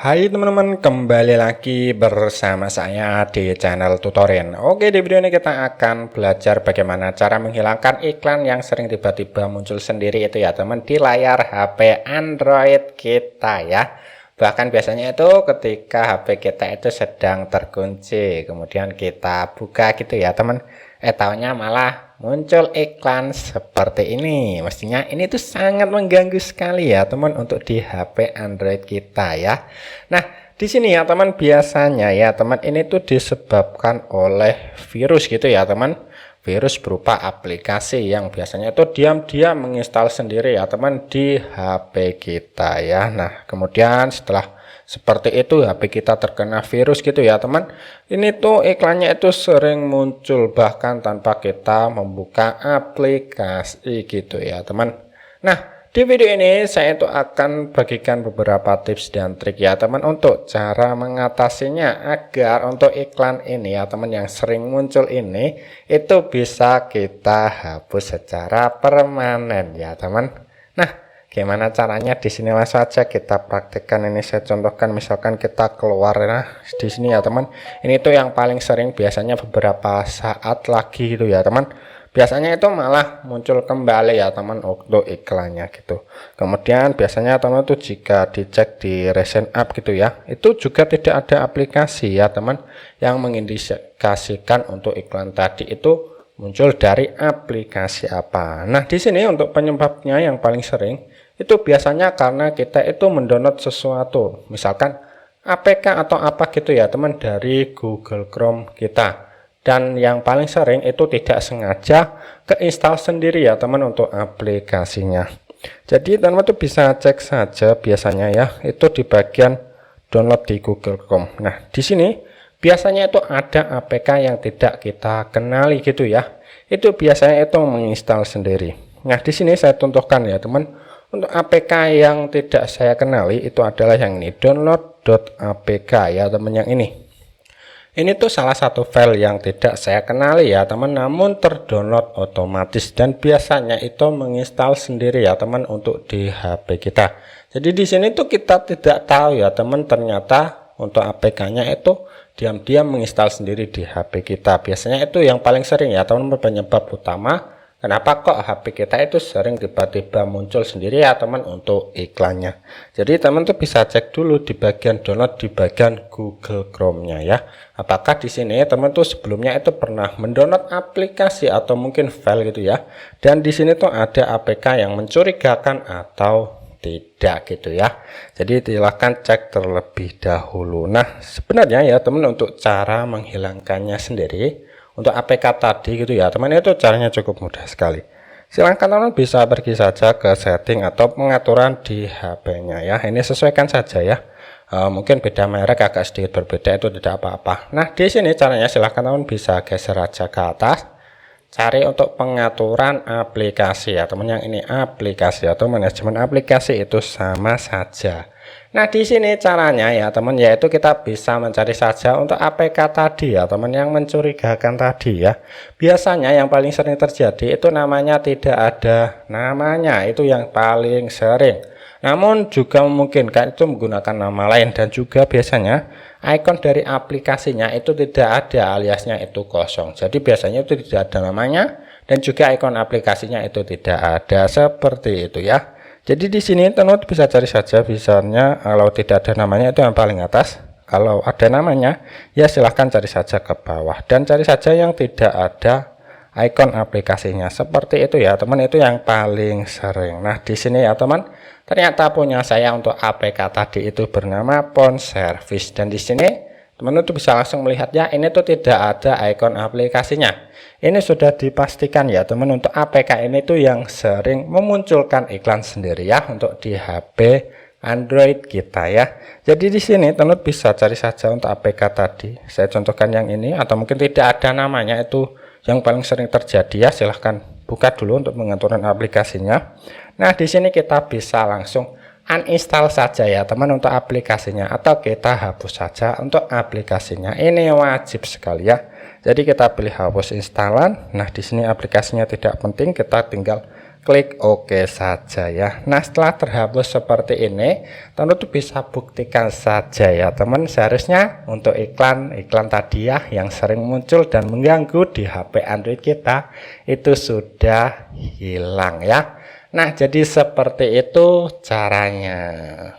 Hai teman-teman, kembali lagi bersama saya di channel Tutorin. Oke, di video ini kita akan belajar bagaimana cara menghilangkan iklan yang sering tiba-tiba muncul sendiri itu ya teman di layar HP Android kita ya. Bahkan biasanya itu ketika HP kita itu sedang terkunci, kemudian kita buka gitu ya teman. Taunya malah muncul iklan seperti ini. Mestinya ini tuh sangat mengganggu sekali ya teman untuk di HP Android kita ya. Nah, di sini ya teman, biasanya ya teman ini tuh disebabkan oleh virus gitu ya teman. Virus berupa aplikasi yang biasanya itu diam-diam menginstal sendiri ya teman di HP kita ya. Nah, kemudian setelah seperti itu HP kita terkena virus gitu ya teman, ini tuh iklannya itu sering muncul bahkan tanpa kita membuka aplikasi gitu ya teman. Nah, di video ini saya itu akan bagikan beberapa tips dan trik ya teman untuk cara mengatasinya agar untuk iklan ini ya teman yang sering muncul ini itu bisa kita hapus secara permanen ya teman. Nah, gimana caranya? Di sini langsung saja kita praktekkan. Ini saya contohkan, misalkan kita keluar ya di sini ya teman. Ini tuh yang paling sering biasanya beberapa saat lagi gitu ya teman. Biasanya itu malah muncul kembali ya teman untuk iklannya gitu. Kemudian biasanya teman tuh jika dicek di recent app gitu ya, itu juga tidak ada aplikasi ya teman yang mengindikasikan untuk iklan tadi itu muncul dari aplikasi apa. Nah, di sini untuk penyebabnya yang paling sering itu biasanya karena kita itu mendownload sesuatu, misalkan APK atau apa gitu ya teman dari Google Chrome kita, dan yang paling sering itu tidak sengaja keinstal sendiri ya teman untuk aplikasinya. Jadi teman tuh bisa cek saja biasanya ya itu di bagian download di Google Chrome. Nah, di sini biasanya itu ada APK yang tidak kita kenali gitu ya, itu biasanya itu menginstal sendiri. Nah, di sini saya contohkan ya teman. Untuk APK yang tidak saya kenali itu adalah yang ini, download.apk ya teman, yang ini. Ini tuh salah satu file yang tidak saya kenali ya teman, namun terdownload otomatis dan biasanya itu menginstal sendiri ya teman untuk di HP kita. Jadi di sini tuh kita tidak tahu ya teman, ternyata untuk APK-nya itu diam-diam menginstal sendiri di HP kita. Biasanya itu yang paling sering ya teman, penyebab utama kenapa kok HP kita itu sering tiba-tiba muncul sendiri ya teman untuk iklannya. Jadi teman tuh bisa cek dulu di bagian download di bagian Google Chrome-nya ya. Apakah di sini teman tuh sebelumnya itu pernah mendownload aplikasi atau mungkin file gitu ya. Dan di sini tuh ada APK yang mencurigakan atau tidak gitu ya. Jadi silahkan cek terlebih dahulu. Nah, sebenarnya ya teman untuk cara menghilangkannya sendiri untuk APK tadi gitu ya teman, itu caranya cukup mudah sekali. Silahkan teman bisa pergi saja ke setting atau pengaturan di HP-nya ya. Ini sesuaikan saja ya. Mungkin beda merek agak sedikit berbeda, itu tidak apa-apa. Nah, di sini caranya silahkan teman bisa geser aja ke atas. Cari untuk pengaturan aplikasi ya teman, yang ini aplikasi atau manajemen aplikasi itu sama saja. Nah, di sini caranya ya teman, yaitu kita bisa mencari saja untuk APK tadi ya teman yang mencurigakan tadi ya. Biasanya yang paling sering terjadi itu namanya tidak ada namanya, itu yang paling sering. Namun juga memungkinkan itu menggunakan nama lain, dan juga biasanya ikon dari aplikasinya itu tidak ada aliasnya itu kosong. Jadi biasanya itu tidak ada namanya dan juga ikon aplikasinya itu tidak ada, seperti itu ya. Jadi di sini teman bisa cari saja, misalnya kalau tidak ada namanya itu yang paling atas. Kalau ada namanya ya silahkan cari saja ke bawah dan cari saja yang tidak ada ikon aplikasinya, seperti itu ya teman, itu yang paling sering. Nah, di sini ya teman, ternyata punya saya untuk APK tadi itu bernama Phone Service, dan di sini teman itu bisa langsung melihat ya, ini tuh tidak ada ikon aplikasinya. Ini sudah dipastikan ya teman, untuk APK ini tuh yang sering memunculkan iklan sendiri ya untuk di HP Android kita ya. Jadi di sini teman bisa cari saja untuk APK tadi. Saya contohkan yang ini, atau mungkin tidak ada namanya, itu yang paling sering terjadi ya. Silahkan buka dulu untuk pengaturan aplikasinya. Nah, di sini kita bisa langsung uninstall saja ya teman untuk aplikasinya, atau kita hapus saja untuk aplikasinya. Ini wajib sekali ya. Jadi kita pilih hapus instalan. Nah, di sini aplikasinya tidak penting, kita tinggal klik OK saja ya. Nah, setelah terhapus seperti ini, tentu bisa buktikan saja ya teman, seharusnya untuk iklan tadi ya yang sering muncul dan mengganggu di HP Android kita itu sudah hilang ya. Nah, jadi seperti itu caranya.